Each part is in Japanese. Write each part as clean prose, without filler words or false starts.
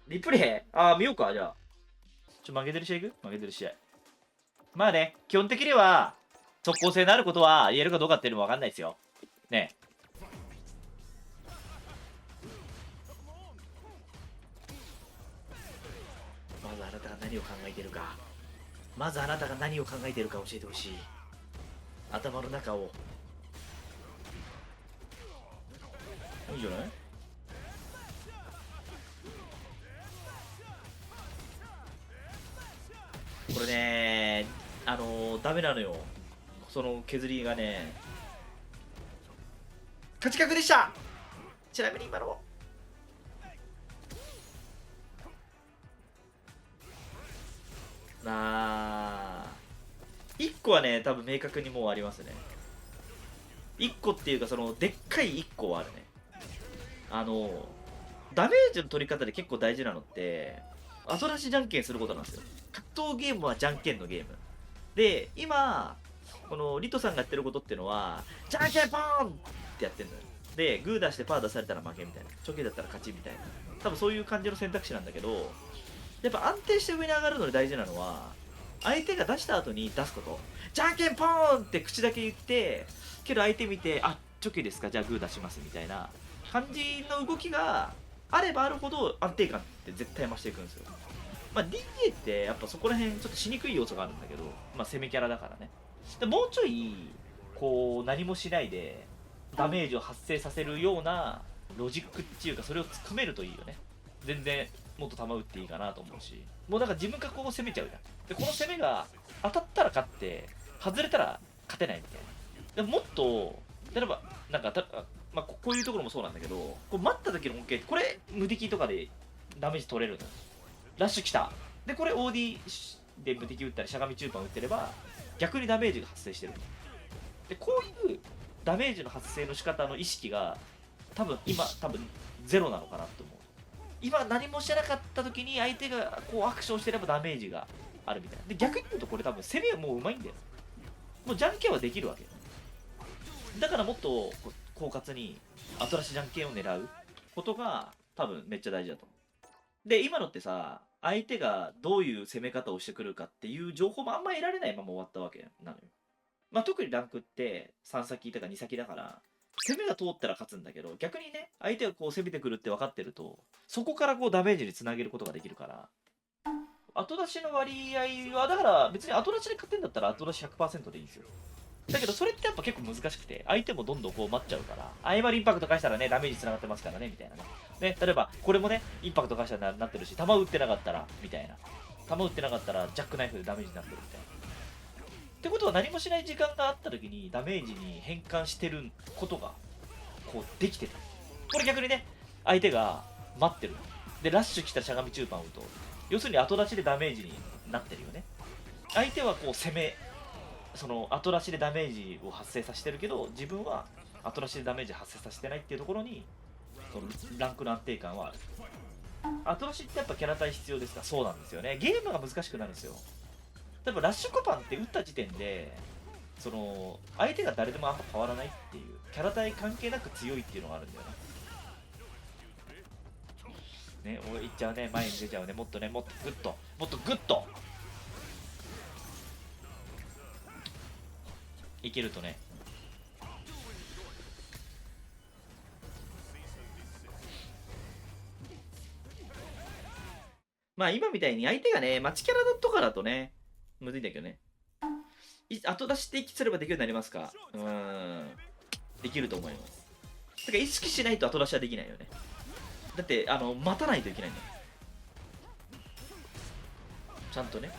リプレイああ、見ようか、じゃあ。負けてる試合いく負けてる試合。まあね、基本的には、速攻性のあることは言えるかどうかっていうのもわかんないですよ。ね。まずあなたが何を考えてるか。まずあなたが何を考えてるか教えてほしい。頭の中を。いいんじゃない？これね、ダメなのよ。その削りがね。勝ち確でした。ちなみに今の。1個はね、多分明確にもうありますね。1個っていうか、その、でっかい1個はあるね。ダメージの取り方で結構大事なのって、後出しじゃんけんすることなんですよ。格闘ゲームはじゃんけんのゲーム。で、今、このリトさんがやってることっていうのは、じゃんけんポーンってやってるのよ。で、グー出してパー出されたら負けみたいな。チョキだったら勝ちみたいな。多分そういう感じの選択肢なんだけど、やっぱ安定して上に上がるのに大事なのは、相手が出した後に出すこと。じゃんけんポーンって口だけ言って、けど相手見て、あ、チョキですか、じゃあグー出しますみたいな感じの動きがあればあるほど安定感って絶対増していくんですよ。まあ、DA ってやっぱそこら辺ちょっとしにくい要素があるんだけど、まあ、攻めキャラだからね。でもうちょい、こう、何もしないでダメージを発生させるようなロジックっていうか、それをつかめるといいよね。全然もっと球打っていいかなと思うし、もうなんか自分がこう攻めちゃうじゃん。で、この攻めが当たったら勝って、外れたら勝てないみたいな。でももっと、例えば、なんかまあ、こういうところもそうなんだけど、こう待った時の恩恵って、これ無敵とかでダメージ取れるの。ラッシュ来た。で、これ OD で無敵打ったり、しゃがみ中盤打ってれば、逆にダメージが発生してる。で、こういうダメージの発生の仕方の意識が、多分ゼロなのかなと思う。今何もしてなかった時に相手がこうアクションしてればダメージがあるみたいな。で、逆に言うとこれ多分攻めはもう上手いんだよ。もうじゃんけんはできるわけ。だからもっと狡猾に後出しじゃんけんを狙うことが多分めっちゃ大事だと思う。で、今のってさ、相手がどういう攻め方をしてくるかっていう情報もあんま得られないまま終わったわけなのよ。まあ、特にランクって3先とか2先だから、攻めが通ったら勝つんだけど、逆にね、相手がこう攻めてくるって分かってると、そこからこうダメージにつなげることができるから、後出しの割合は、だから別に後出しで勝ってんだったら後出し100%でいいんですよ。だけどそれってやっぱ結構難しくて、相手もどんどんこう待っちゃうから、あ、今インパクト返したらね、ダメージつながってますからね、みたいなね。ね、例えば、これもね、インパクト返したらなってるし、弾打ってなかったら、みたいな。弾打ってなかったら、ジャックナイフでダメージになってるみたいな。ってことは何もしない時間があった時にダメージに変換してることがこうできてた。これ逆にね、相手が待ってる。で、ラッシュ来たらしゃがみ中盤打うと、要するに後出しでダメージになってるよね。相手はこうその後出しでダメージを発生させてるけど、自分は後出しでダメージ発生させてないっていうところに、そのランクの安定感はある。後出しってやっぱキャラ対必要ですか？そうなんですよね。ゲームが難しくなるんですよ。例えばラッシュコパンって打った時点で、その相手が誰でもあんま変わらないっていう、キャラ対関係なく強いっていうのがあるんだよね。ね、俺いっちゃうね、前に出ちゃうね、もっとね、もっとグッと、もっとグッといけるとね。まあ今みたいに相手がね、待ちキャラとかだとね、むずいんだけどね。後出しってすればできるようになりますか？できると思います。だから意識しないと後出しはできないよね。だって、待たないといけないんだよ。ちゃんとね。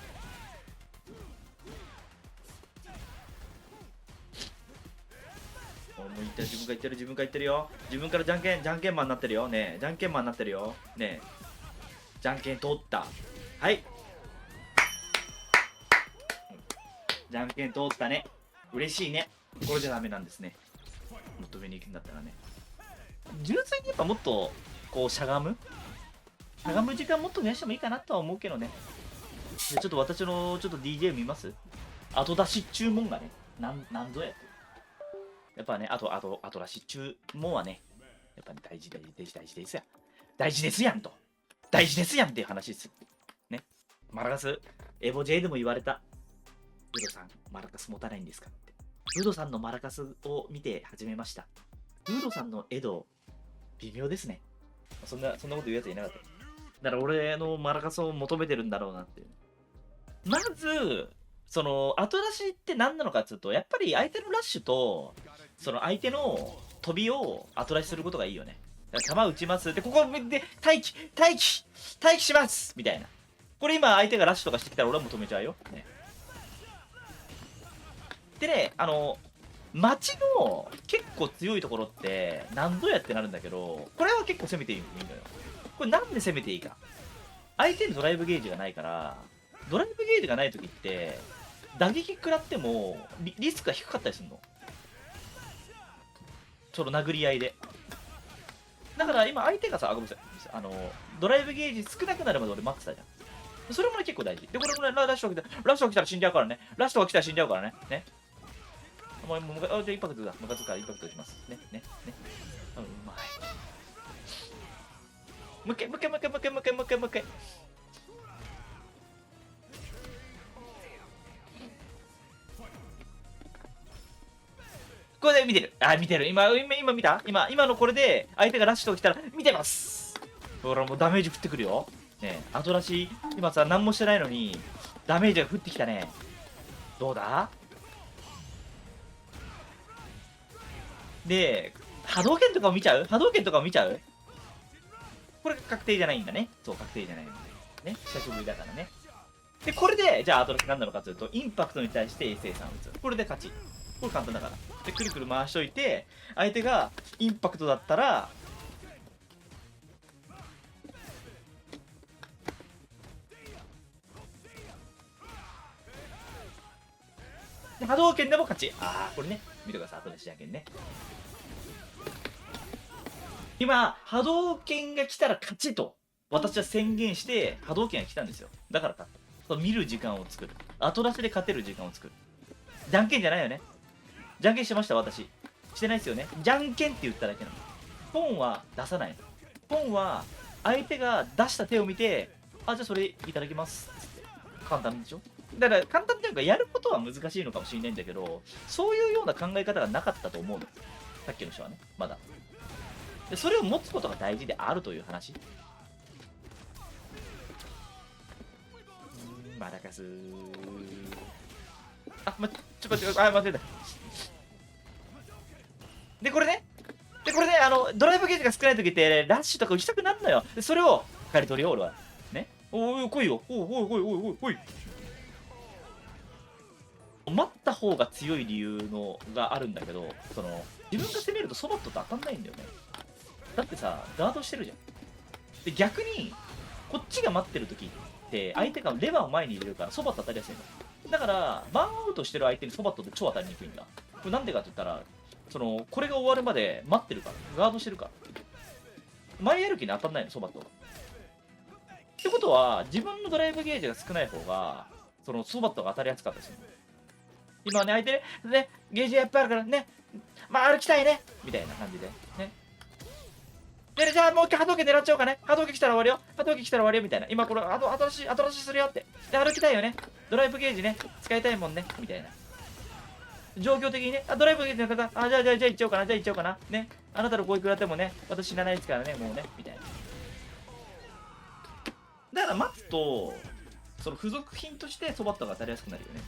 もう言ってる、自分が言ってる、自分が言ってるよ。自分からじゃんけんマンになってるよ。ねえ、じゃんけんマンになってるよ。ねえ、じゃんけん通った。はい。じゃんけん通ったね。嬉しいね。これじゃダメなんですね。もっと上に行くんだったらね。純粋にやっぱもっと、こう、しゃがむ時間もっと増やしてもいいかなとは思うけどね。でちょっと私のちょっと DJ 見ます？後出し注文がね、なんぞやって。やっぱね、後出し注文はね、やっぱね、大事ですやんと。大事ですやんっていう話ですよ。ね。マラカス、エボ J でも言われた。ウドさん、マラカス持たないんですかって。ウドさんのマラカスを見て始めました。ウドさんのエド、微妙ですね。そんなこと言うやついなかった。だから俺のマラカスを求めてるんだろうなっていう。まず、その、後出しって何なのかっていうと、やっぱり相手のラッシュと、その相手の飛びを後出しすることがいいよね。だから弾打ちます。で、ここで、待機しますみたいな。これ今相手がラッシュとかしてきたら俺はもう止めちゃうよ。ね。でね、街の結構強いところって何度やってなるんだけど、これは結構攻めていいのよ。これなんで攻めていいか。相手にドライブゲージがないから、ドライブゲージがない時って、打撃食らってもリスクが低かったりするの。ちょっと殴り合いで。だから今相手がさ、ごめんなさい。ドライブゲージ少なくなるまで俺待ってたじゃん。それもね結構大事。で、これもね、ラッシュが来たら死んじゃうからね。ラッシュが来たら死んじゃうからね。ね。じゃあインパクトだ。ムカつくからインパクト打ちます。ね。うまい。もう一回。これで見てる。見てる。今見た今のこれで、相手がラッシュと来たら、見てます。ほら、もうダメージ降ってくるよ。ねえ、後出し、今さ、何もしてないのに、ダメージが降ってきたね。どうだで、波動拳とかを見ちゃうこれ確定じゃないんだね。そう、確定じゃないんだね。久しぶりだからね。で、これで、じゃあ後出し何なのかというと、インパクトに対して衛星さん打つ。これで勝ち。これ簡単だから。で、くるくる回しといて、相手がインパクトだったら、で波動拳でも勝ち。これね。見てください。後で仕上げね。今、波動拳が来たら勝ちと、私は宣言して、波動拳が来たんですよ。だから勝った。見る時間を作る。後出しで勝てる時間を作る。じゃんけんじゃないよね。じゃんけんしてました、私。してないですよね。じゃんけんって言っただけなの。ポンは出さないの。ポンは、相手が出した手を見て、じゃあそれいただきます。つって。簡単でしょ。だから簡単っていうか、やることは難しいのかもしれないんだけど、そういうような考え方がなかったと思うの。さっきの人はね、まだ。で、それを持つことが大事であるという話。マラカスちょっと待って、待って。で、これね、ドライブゲージが少ない時って、ラッシュとか打ちたくなるのよ。で、それを、刈り取りよ、俺は。ね。おい、来いよ。おい。待った方が強い理由があるんだけど、自分が攻めるとソバットと当たんないんだよね。だってさ、ガードしてるじゃん。で、逆に、こっちが待ってる時って、相手がレバーを前に入れるから、ソバット当たりやすいの。だから、バーンアウトしてる相手にソバットって超当たりにくいんだ。これなんでかって言ったら、これが終わるまで待ってるから。ガードしてるから。前やる気に当たんないの、ソバットが。ってことは、自分のドライブゲージが少ない方が、ソバットが当たりやすかったりするの。今ね、相手ね、ゲージやっぱいあるからね、歩きたいねみたいな感じで。ね。で、じゃあもう一回波動拳狙っちゃおうかね。波動拳来たら終わるよ。みたいな。今これ、後出しするよって。で、歩きたいよね。ドライブゲージね、使いたいもんね。みたいな。状況的にね、ドライブゲージの方、じゃあ行っちゃおうかな。ね。あなたの攻撃食らってもね、私死なないですからね、もうね。みたいな。だから待つと、付属品としてソバットが当たりやすくなるよね。